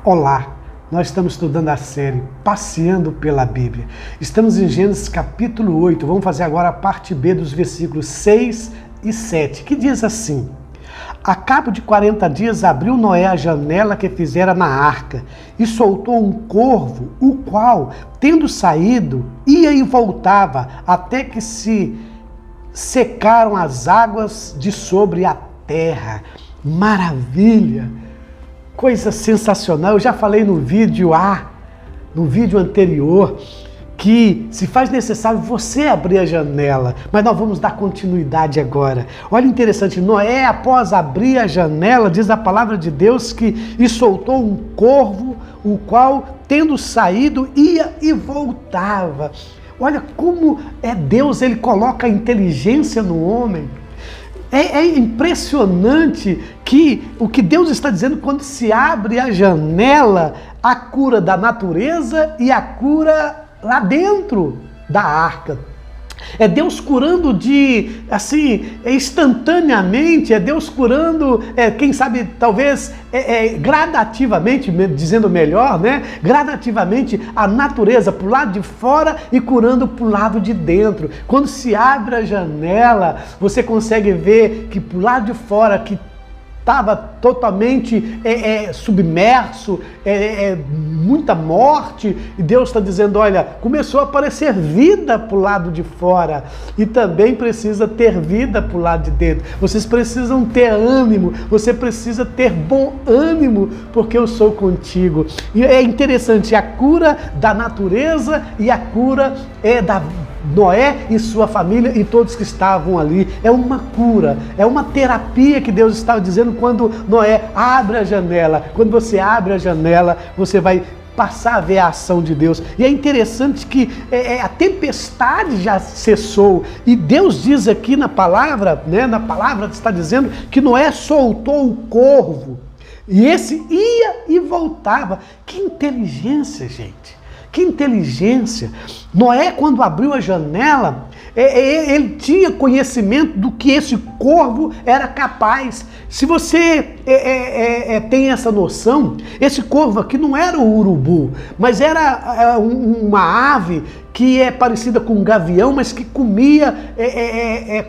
Olá, nós estamos estudando a série Passeando pela Bíblia. Estamos em Gênesis capítulo 8, vamos fazer agora a parte B dos versículos 6 e 7, que diz assim: A cabo de 40 dias abriu Noé a janela que fizera na arca e soltou um corvo, o qual, tendo saído, ia e voltava até que se secaram as águas de sobre a terra. Maravilha! Coisa sensacional. Eu já falei no vídeo anterior, que se faz necessário você abrir a janela, mas nós vamos dar continuidade agora. Olha, interessante, Noé, após abrir a janela, diz a palavra de Deus e soltou um corvo, o qual, tendo saído, ia e voltava. Olha como é Deus, ele coloca a inteligência no homem. É impressionante que o que Deus está dizendo quando se abre a janela, a cura da natureza e a cura lá dentro da arca. É Deus curando instantaneamente, é Deus curando, quem sabe, talvez, gradativamente, dizendo melhor, né? Gradativamente a natureza para o lado de fora e curando para o lado de dentro. Quando se abre a janela, você consegue ver que para o lado de fora, que estava totalmente submerso, muita morte, e Deus está dizendo, olha, começou a aparecer vida para o lado de fora, e também precisa ter vida para o lado de dentro. Vocês precisam ter ânimo, você precisa ter bom ânimo, porque eu sou contigo. E é interessante, a cura da natureza e a cura da Noé e sua família e todos que estavam ali. É uma cura, é uma terapia que Deus estava dizendo quando Noé abre a janela. Quando você abre a janela, você vai passar a ver a ação de Deus. E é interessante que a tempestade já cessou. E Deus diz aqui na palavra, na palavra está dizendo que Noé soltou o corvo. E esse ia e voltava. Que inteligência, gente! Que inteligência! Noé, quando abriu a janela, ele tinha conhecimento do que esse corvo era capaz. Se você tem essa noção, esse corvo aqui não era o urubu, mas era uma ave que é parecida com um gavião, mas que comia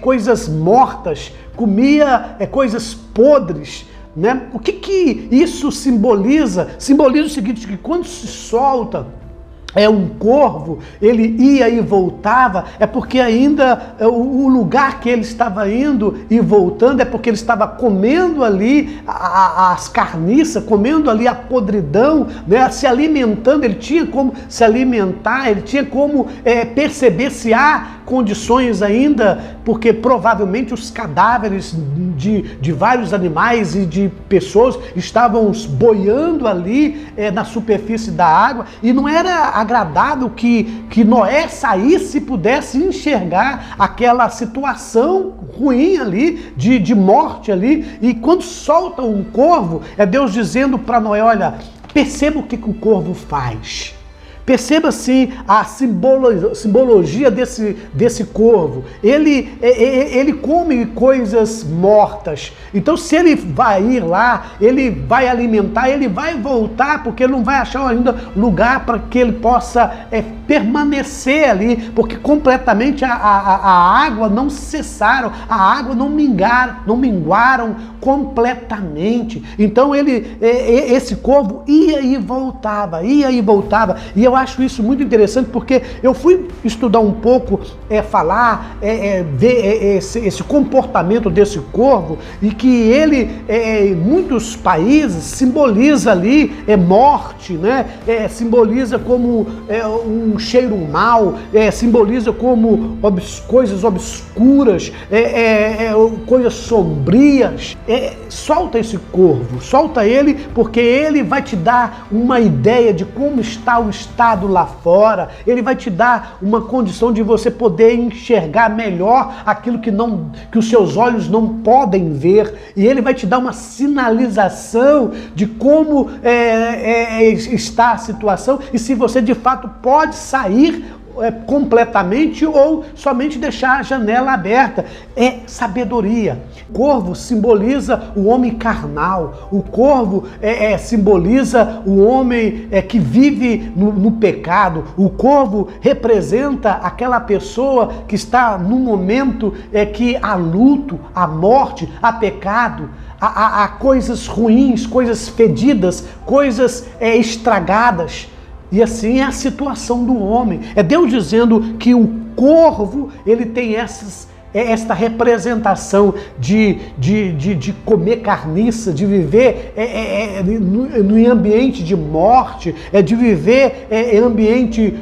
coisas mortas, comia coisas podres. Né? O que isso simboliza? Simboliza o seguinte, que quando se solta um corvo, ele ia e voltava, é porque ainda o lugar que ele estava indo e voltando é porque ele estava comendo ali as carniças, comendo ali a podridão, né? Se alimentando, ele tinha como se alimentar, ele tinha como perceber se há condições ainda, porque provavelmente os cadáveres de vários animais e de pessoas estavam boiando ali na superfície da água, e não era agradável que Noé saísse e pudesse enxergar aquela situação ruim ali, de morte ali. E quando solta um corvo, é Deus dizendo para Noé, olha, perceba o que o corvo faz. Perceba assim a simbologia desse corvo. Ele come coisas mortas. Então, se ele vai ir lá, ele vai alimentar, ele vai voltar, porque ele não vai achar ainda lugar para que ele possa permanecer ali, porque completamente a água não cessaram, a água não minguaram completamente. Então, esse corvo ia e voltava. E eu acho isso muito interessante, porque eu fui estudar um pouco, ver esse comportamento desse corvo, e que ele, em muitos países, simboliza ali morte, né? Simboliza como um cheiro mau, simboliza como coisas obscuras, coisas sombrias. Solta esse corvo, solta ele, porque ele vai te dar uma ideia de como está o estado lá fora, ele vai te dar uma condição de você poder enxergar melhor aquilo que os seus olhos não podem ver, e ele vai te dar uma sinalização de como está a situação e se você de fato pode sair completamente ou somente deixar a janela aberta. É sabedoria. O corvo simboliza o homem carnal. O corvo simboliza o homem que vive no pecado. O corvo representa aquela pessoa que está num momento que há luto, há morte, há pecado, há coisas ruins, coisas fedidas, coisas estragadas. E assim é a situação do homem. É Deus dizendo que o corvo, ele tem esta representação de comer carniça, de viver no ambiente de morte, de viver em ambiente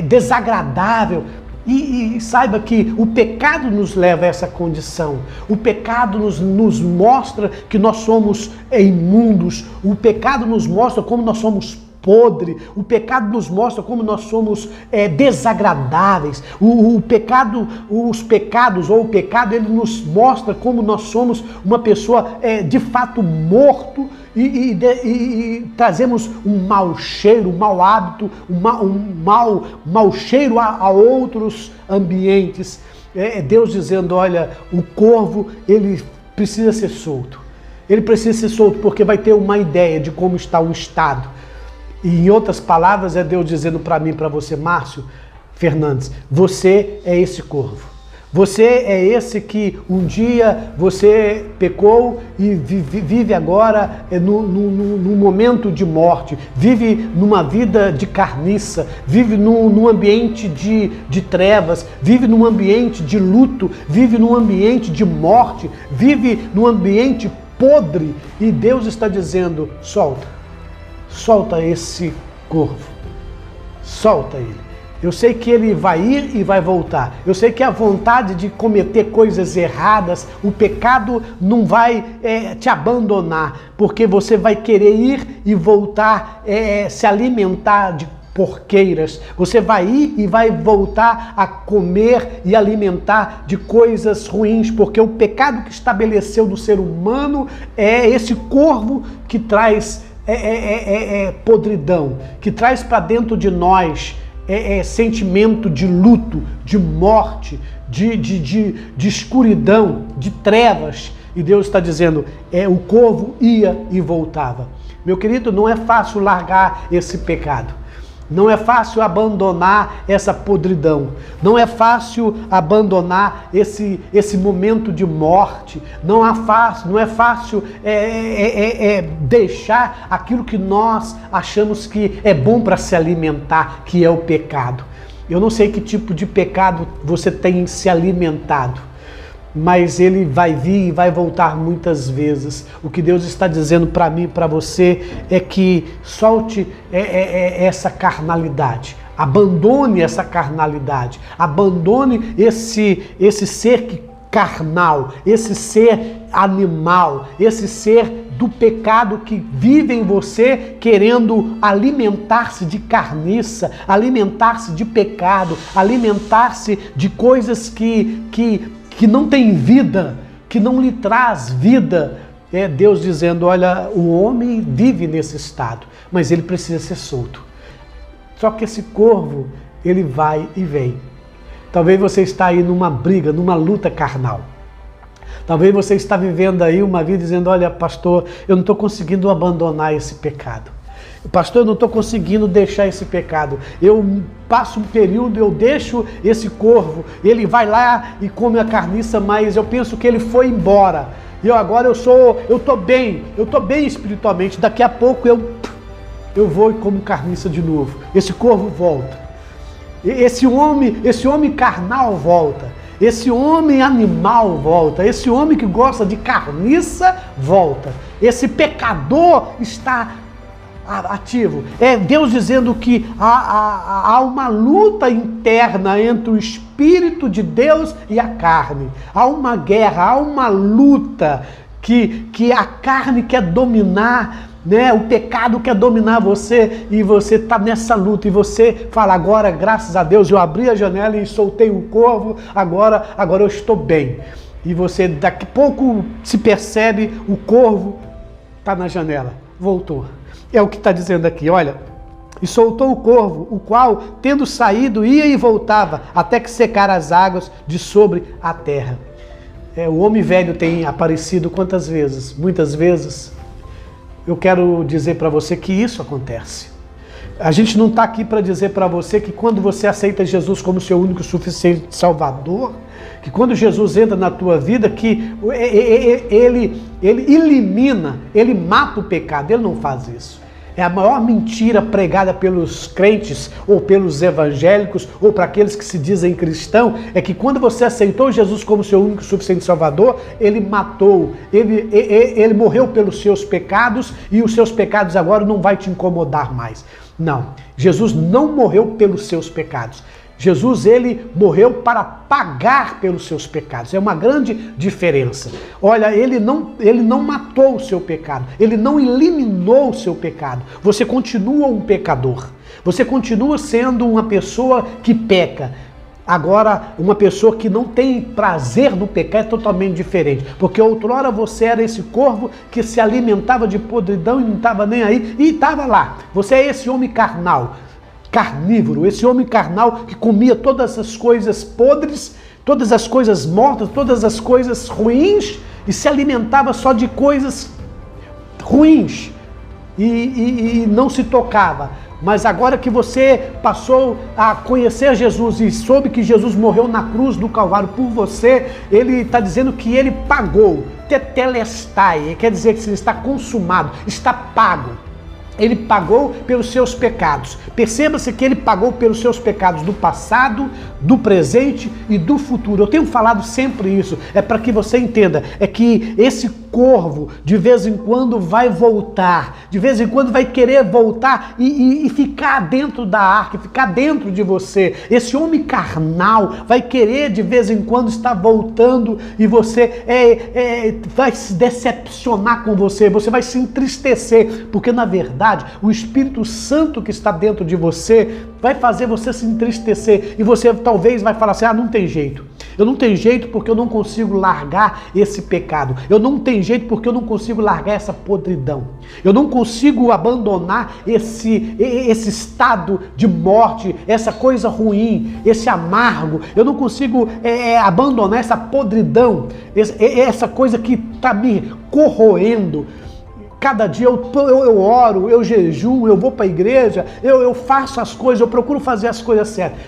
desagradável. E saiba que o pecado nos leva a essa condição. O pecado nos mostra que nós somos imundos. O pecado nos mostra como nós somos podre. O pecado nos mostra como nós somos desagradáveis. O pecado, ele nos mostra como nós somos uma pessoa de fato morto e trazemos um mau cheiro, um mau hábito, um mau cheiro a outros ambientes. Deus dizendo, olha, o corvo, ele precisa ser solto. Ele precisa ser solto porque vai ter uma ideia de como está o estado. E em outras palavras, é Deus dizendo para mim, para você, Márcio Fernandes, você é esse corvo. Você é esse que um dia você pecou e vive agora num momento de morte, vive numa vida de carniça, vive num ambiente de trevas, vive num ambiente de luto, vive num ambiente de morte, vive num ambiente podre. E Deus está dizendo, solta esse corvo, solta ele. Eu sei que ele vai ir e vai voltar. Eu sei que a vontade de cometer coisas erradas, o pecado não vai te abandonar, porque você vai querer ir e voltar, se alimentar de porqueiras. Você vai ir e vai voltar a comer e alimentar de coisas ruins, porque o pecado que estabeleceu no ser humano é esse corvo que traz podridão, que traz para dentro de nós sentimento de luto, de morte, de escuridão, de trevas. E Deus está dizendo, o corvo ia e voltava. Meu querido, não é fácil largar esse pecado. Não é fácil abandonar essa podridão. Não é fácil abandonar esse momento de morte. Não é fácil deixar aquilo que nós achamos que é bom para se alimentar, que é o pecado. Eu não sei que tipo de pecado você tem se alimentado, mas ele vai vir e vai voltar muitas vezes. O que Deus está dizendo para mim e para você é que solte essa carnalidade, abandone essa carnalidade, abandone esse ser carnal, esse ser animal, esse ser do pecado que vive em você querendo alimentar-se de carniça, alimentar-se de pecado, alimentar-se de coisas que não tem vida, que não lhe traz vida. É Deus dizendo, olha, o homem vive nesse estado, mas ele precisa ser solto. Só que esse corvo, ele vai e vem. Talvez você está aí numa briga, numa luta carnal. Talvez você está vivendo aí uma vida dizendo, olha, pastor, eu não estou conseguindo abandonar esse pecado. Pastor, eu não estou conseguindo deixar esse pecado. Eu passo um período, eu deixo esse corvo, ele vai lá e come a carniça, mas eu penso que ele foi embora. E agora eu estou bem espiritualmente. Daqui a pouco eu vou e como carniça de novo. Esse corvo volta. Esse homem carnal volta. Esse homem animal volta. Esse homem que gosta de carniça volta. Esse pecador está ativo. É Deus dizendo que há uma luta interna entre o Espírito de Deus e a carne. Há uma guerra, há uma luta que a carne quer dominar, né? O pecado quer dominar você e você está nessa luta e você fala, agora, graças a Deus, eu abri a janela e soltei o corvo, agora eu estou bem. E você daqui a pouco se percebe, o corvo está na janela, voltou. É o que está dizendo aqui, olha, E soltou o corvo, o qual, tendo saído, ia e voltava, até que secaram as águas de sobre a terra. O homem velho tem aparecido quantas vezes? Muitas vezes. Eu quero dizer para você que isso acontece. A gente não está aqui para dizer para você que quando você aceita Jesus como seu único e suficiente Salvador, que quando Jesus entra na tua vida, que ele elimina, ele mata o pecado. Ele não faz isso. É a maior mentira pregada pelos crentes ou pelos evangélicos ou para aqueles que se dizem cristão, é que quando você aceitou Jesus como seu único e suficiente Salvador, ele matou, ele morreu pelos seus pecados e os seus pecados agora não vai te incomodar mais. Não, Jesus não morreu pelos seus pecados. Jesus, ele morreu para pagar pelos seus pecados. É uma grande diferença. Olha, ele não matou o seu pecado. Ele não eliminou o seu pecado. Você continua um pecador. Você continua sendo uma pessoa que peca. Agora, uma pessoa que não tem prazer no pecado é totalmente diferente. Porque outrora você era esse corvo que se alimentava de podridão e não estava nem aí. E estava lá. Você é esse homem carnal. Carnívoro, esse homem carnal que comia todas as coisas podres, todas as coisas mortas, todas as coisas ruins e se alimentava só de coisas ruins e não se tocava. Mas agora que você passou a conhecer Jesus e soube que Jesus morreu na cruz do Calvário por você, ele está dizendo que ele pagou, tetelestai, quer dizer que está consumado, está pago. Ele pagou pelos seus pecados. Perceba-se que ele pagou pelos seus pecados do passado, do presente e do futuro. Eu tenho falado sempre isso, é para que você entenda, é que esse corvo de vez em quando vai voltar, de vez em quando vai querer voltar e ficar dentro da arca, ficar dentro de você. Esse homem carnal vai querer de vez em quando estar voltando e você vai se decepcionar com você, você vai se entristecer, porque na verdade o Espírito Santo que está dentro de você vai fazer você se entristecer e você talvez vai falar assim, não tem jeito. Eu não tenho jeito porque eu não consigo largar esse pecado. Eu não tenho jeito porque eu não consigo largar essa podridão. Eu não consigo abandonar esse estado de morte, essa coisa ruim, esse amargo. Eu não consigo abandonar essa podridão, essa coisa que está me corroendo. Cada dia eu oro, eu jejuo, eu vou para a igreja, eu faço as coisas, eu procuro fazer as coisas certas.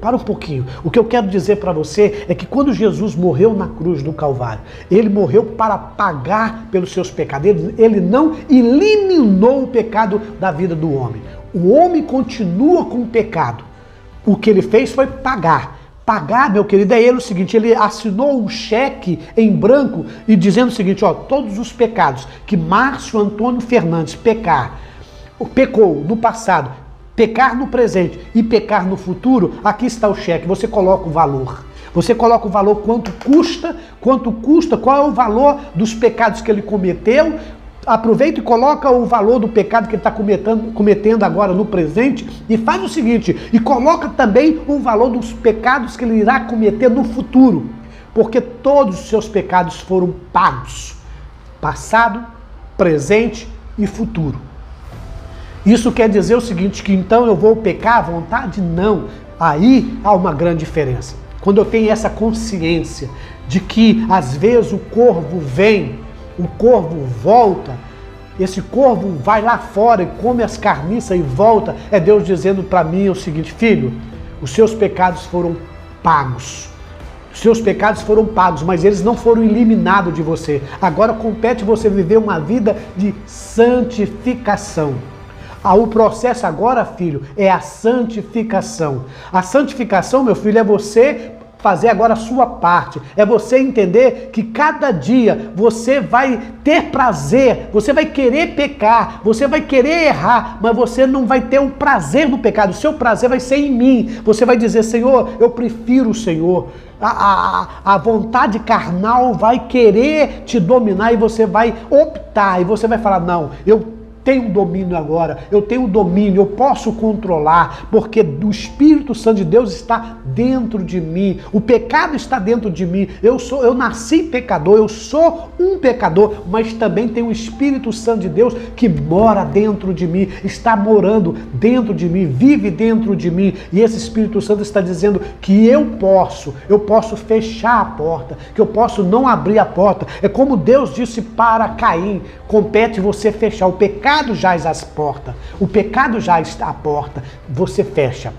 Para um pouquinho. O que eu quero dizer para você é que quando Jesus morreu na cruz do Calvário, ele morreu para pagar pelos seus pecados. Ele não eliminou o pecado da vida do homem. O homem continua com o pecado. O que ele fez foi pagar. Pagar, meu querido, é ele o seguinte, ele assinou um cheque em branco e dizendo o seguinte, todos os pecados que Márcio Antônio Fernandes pecou no passado, pecar no presente e pecar no futuro, aqui está o cheque, você coloca o valor. Você coloca o valor, quanto custa, qual é o valor dos pecados que ele cometeu. Aproveita e coloca o valor do pecado que ele está cometendo agora no presente e faz o seguinte, e coloca também o valor dos pecados que ele irá cometer no futuro, porque todos os seus pecados foram pagos, passado, presente e futuro. Isso quer dizer o seguinte, que então eu vou pecar à vontade? Não. Aí há uma grande diferença. Quando eu tenho essa consciência de que às vezes o corvo vem, o corvo volta, esse corvo vai lá fora e come as carniças e volta, é Deus dizendo para mim o seguinte, filho, os seus pecados foram pagos. Os seus pecados foram pagos, mas eles não foram eliminados de você. Agora compete você viver uma vida de santificação. O processo agora, filho, é a santificação. A santificação, meu filho, é você fazer agora a sua parte. É você entender que cada dia você vai ter prazer, você vai querer pecar, você vai querer errar, mas você não vai ter o prazer no pecado. O seu prazer vai ser em mim. Você vai dizer, Senhor, eu prefiro o Senhor. A vontade carnal vai querer te dominar e você vai optar, e você vai falar, não, eu tenho domínio agora, eu tenho domínio, eu posso controlar, porque o Espírito Santo de Deus está dentro de mim, o pecado está dentro de mim, eu nasci pecador, eu sou um pecador, mas também tem o Espírito Santo de Deus que mora dentro de mim, está morando dentro de mim, vive dentro de mim, e esse Espírito Santo está dizendo que eu posso fechar a porta, que eu posso não abrir a porta. É como Deus disse para Caim: compete você fechar, o pecado jaz às portas, o pecado já está à porta, você fecha.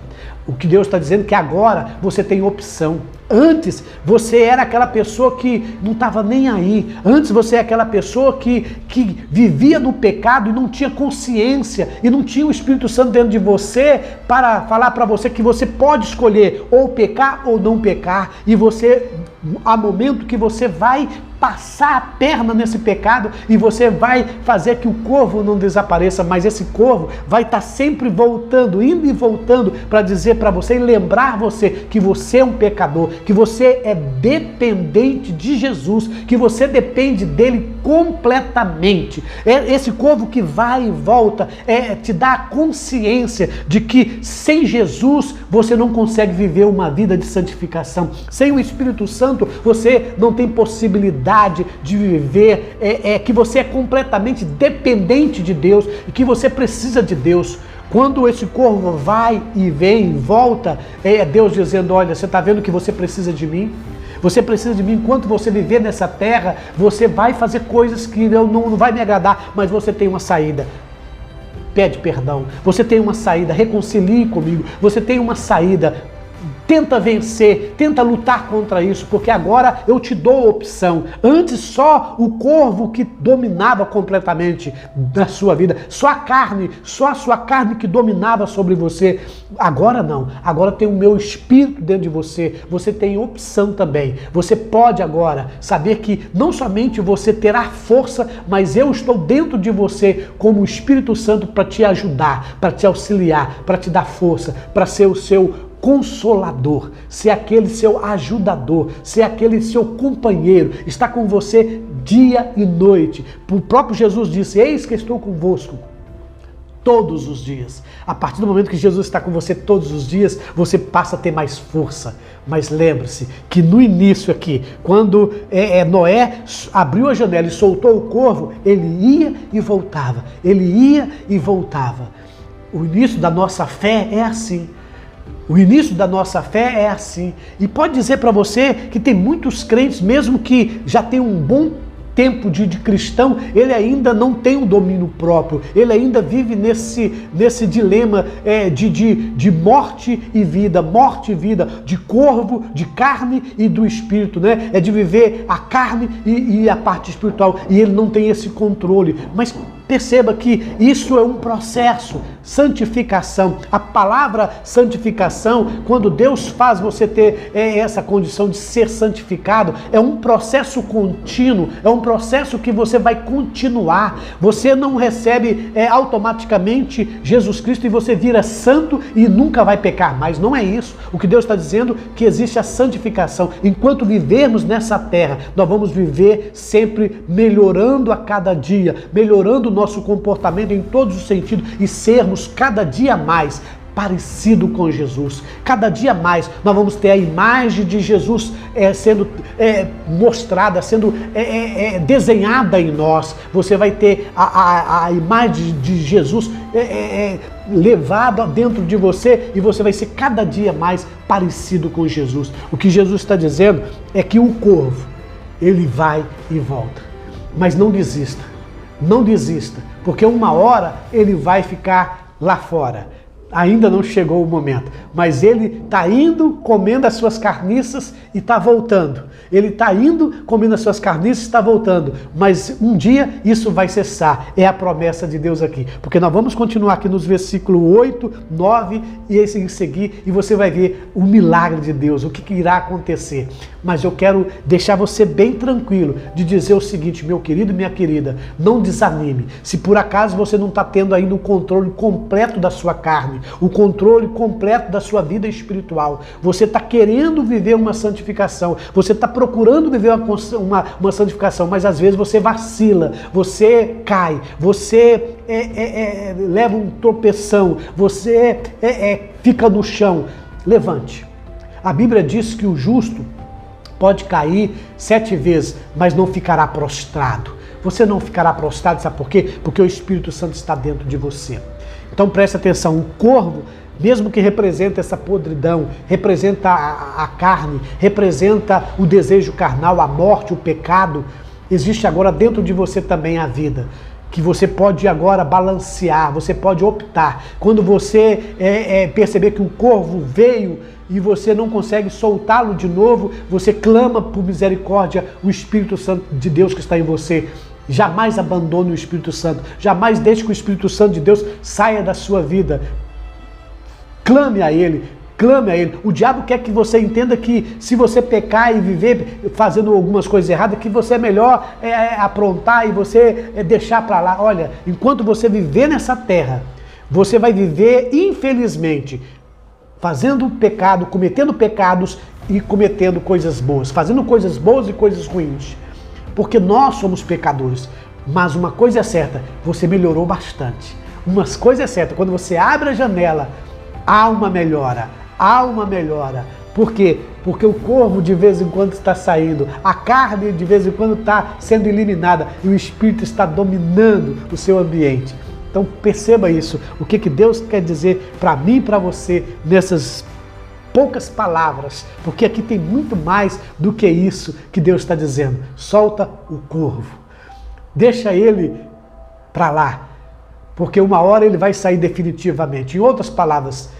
O que Deus está dizendo é que agora você tem opção. Antes você era aquela pessoa que não estava nem aí. Antes você é aquela pessoa que vivia no pecado e não tinha consciência, e não tinha o Espírito Santo dentro de você para falar para você que você pode escolher ou pecar ou não pecar. E você, há momento que você vai passar a perna nesse pecado e você vai fazer que o corvo não desapareça, mas esse corvo vai estar sempre voltando, indo e voltando para dizer para você e lembrar você que você é um pecador, que você é dependente de Jesus, que você depende dele completamente. É esse corvo que vai e volta, te dá a consciência de que sem Jesus você não consegue viver uma vida de santificação. Sem o Espírito Santo você não tem possibilidade de viver, que você é completamente dependente de Deus e que você precisa de Deus. Quando esse corvo vai e vem e volta, é Deus dizendo: olha, você está vendo que você precisa de mim? Você precisa de mim. Enquanto você viver nessa terra, você vai fazer coisas que não vai me agradar, mas você tem uma saída. Pede perdão. Você tem uma saída. Reconcilie comigo. Você tem uma saída. Tenta vencer, tenta lutar contra isso, porque agora eu te dou opção. Antes só o corvo que dominava completamente na sua vida, só a sua carne que dominava sobre você. Agora não, agora tem o meu Espírito dentro de você, você tem opção também. Você pode agora saber que não somente você terá força, mas eu estou dentro de você como o Espírito Santo para te ajudar, para te auxiliar, para te dar força, para ser o seu consolador, ser aquele seu ajudador, ser aquele seu companheiro, está com você dia e noite. O próprio Jesus disse: eis que estou convosco todos os dias. A partir do momento que Jesus está com você todos os dias, você passa a ter mais força. Mas lembre-se que no início aqui, quando Noé abriu a janela e soltou o corvo, ele ia e voltava, ele ia e voltava. O início da nossa fé é assim. O início da nossa fé é assim. E pode dizer para você que tem muitos crentes, mesmo que já tem um bom tempo de cristão, ele ainda não tem o domínio próprio. Ele ainda vive nesse dilema de morte e vida, de corvo, de carne e do espírito, né? É de viver a carne e a parte espiritual. E ele não tem esse controle. Mas perceba que isso é um processo, santificação. A palavra santificação, quando Deus faz você ter essa condição de ser santificado, é um processo contínuo, é um processo que você vai continuar. Você não recebe automaticamente Jesus Cristo e você vira santo e nunca vai pecar mais. Não é isso. O que Deus está dizendo é que existe a santificação. Enquanto vivermos nessa terra, nós vamos viver sempre melhorando a cada dia, melhorando o nosso comportamento em todos os sentidos e sermos cada dia mais parecido com Jesus. Cada dia mais nós vamos ter a imagem de Jesus sendo mostrada, sendo desenhada em nós. Você vai ter a imagem de Jesus levada dentro de você e você vai ser cada dia mais parecido com Jesus. O que Jesus está dizendo é que o corvo, ele vai e volta. Mas não desista. Não desista, porque uma hora ele vai ficar lá fora. Ainda não chegou o momento, mas ele está indo, comendo as suas carniças e está voltando. Ele está indo, comendo as suas carniças e está voltando. Mas um dia isso vai cessar. É a promessa de Deus aqui. Porque nós vamos continuar aqui nos versículos 8, 9 e esse em seguir, e você vai ver o milagre de Deus, o que irá acontecer. Mas eu quero deixar você bem tranquilo de dizer o seguinte, meu querido e minha querida, não desanime. Se por acaso você não está tendo ainda o controle completo da sua carne, o controle completo da sua vida espiritual, você está querendo viver uma santificação, você está procurando viver uma santificação, mas às vezes você vacila, você cai, você leva um tropeção, você fica no chão. Levante. A Bíblia diz que o justo pode cair 7 vezes, mas não ficará prostrado. Você não ficará prostrado, sabe por quê? Porque o Espírito Santo está dentro de você. Então preste atenção, o corvo, mesmo que representa essa podridão, representa a carne, representa o desejo carnal, a morte, o pecado, existe agora dentro de você também a vida, que você pode agora balancear, você pode optar. Quando você perceber que o corvo veio e você não consegue soltá-lo de novo, você clama por misericórdia, o Espírito Santo de Deus que está em você. Jamais abandone o Espírito Santo, jamais deixe que o Espírito Santo de Deus saia da sua vida. Clame a Ele, clame a Ele. O diabo quer que você entenda que se você pecar e viver fazendo algumas coisas erradas, que você é melhor aprontar e você deixar para lá. Olha, enquanto você viver nessa terra, você vai viver, infelizmente, fazendo pecado, cometendo pecados e cometendo coisas boas, fazendo coisas boas e coisas ruins. Porque nós somos pecadores. Mas uma coisa é certa, você melhorou bastante. Uma coisa é certa, quando você abre a janela, há uma melhora, há uma melhora. Por quê? Porque o corvo de vez em quando está saindo, a carne de vez em quando está sendo eliminada e o Espírito está dominando o seu ambiente. Então perceba isso, o que Deus quer dizer para mim e para você nessas poucas palavras, porque aqui tem muito mais do que isso que Deus está dizendo. Solta o corvo, deixa ele para lá, porque uma hora ele vai sair definitivamente. Em outras palavras,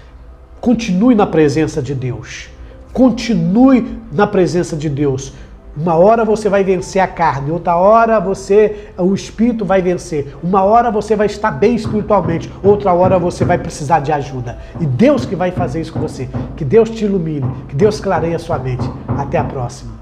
continue na presença de Deus. Continue na presença de Deus. Uma hora você vai vencer a carne, outra hora o Espírito vai vencer. Uma hora você vai estar bem espiritualmente, outra hora você vai precisar de ajuda. E Deus que vai fazer isso com você. Que Deus te ilumine, que Deus clareie a sua mente. Até a próxima.